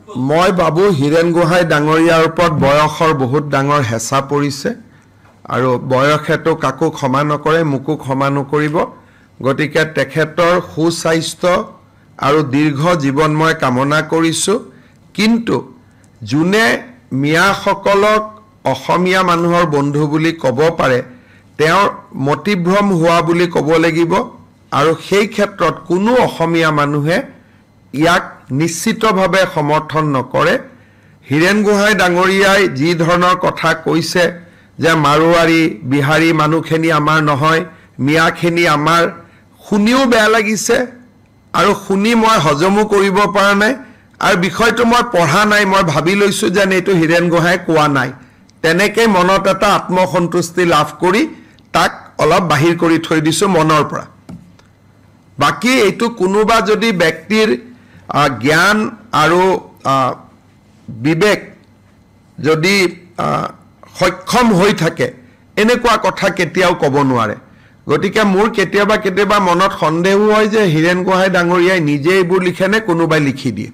মই বাবু হীৰেণ গোহাঁই ডাঙৰীয়াৰ ওপৰত বয়সৰ বহুত ডাঙৰ হেঁচা পৰিছে আৰু বয়সেতো কাকো ক্ষমা নকৰে, মোকো ক্ষমা নকৰিব। গতিকে তেখেতৰ সুস্বাস্থ্য আৰু দীৰ্ঘ জীৱন মই কামনা কৰিছোঁ। কিন্তু যোনে মিয়াসকলক অসমীয়া মানুহৰ বন্ধু বুলি ক'ব পাৰে, তেওঁৰ মতিভ্ৰম হোৱা বুলি ক'ব লাগিব। আৰু সেই ক্ষেত্ৰত কোনো অসমীয়া মানুহে ইয়াক নিশ্চিতভাৱে সমৰ্থন নকৰে। হীৰেণ গোহাঁই ডাঙৰীয়াই যি ধৰণৰ কথা কৈছে যে মাৰোৱাৰী বিহাৰী মানুহখিনি আমাৰ নহয়, মিয়াখিনি আমাৰ, শুনিও বেয়া লাগিছে আৰু শুনি মই হজমো কৰিব পৰা নাই। আৰু বিষয়টো মই পঢ়া নাই, মই ভাবি লৈছোঁ যেন এইটো হীৰেণ গোহাঁই কোৱা নাই। তেনেকৈ মনত এটা আত্মসন্তুষ্টি লাভ কৰি তাক অলপ বাহিৰ কৰি থৈ দিছোঁ মনৰ পৰা। বাকী এইটো কোনোবা যদি ব্যক্তিৰ জ্ঞান আৰু বিবেক যদি সক্ষম হৈ থাকে, এনেকুৱা কথা কেতিয়াও ক'ব নোৱাৰে। গতিকে মোৰ কেতিয়াবা মনত সন্দেহো হয় যে হীৰেণ গোহাঁই ডাঙৰীয়াই নিজে এইবোৰ লিখেনে কোনোবাই লিখি দিয়ে।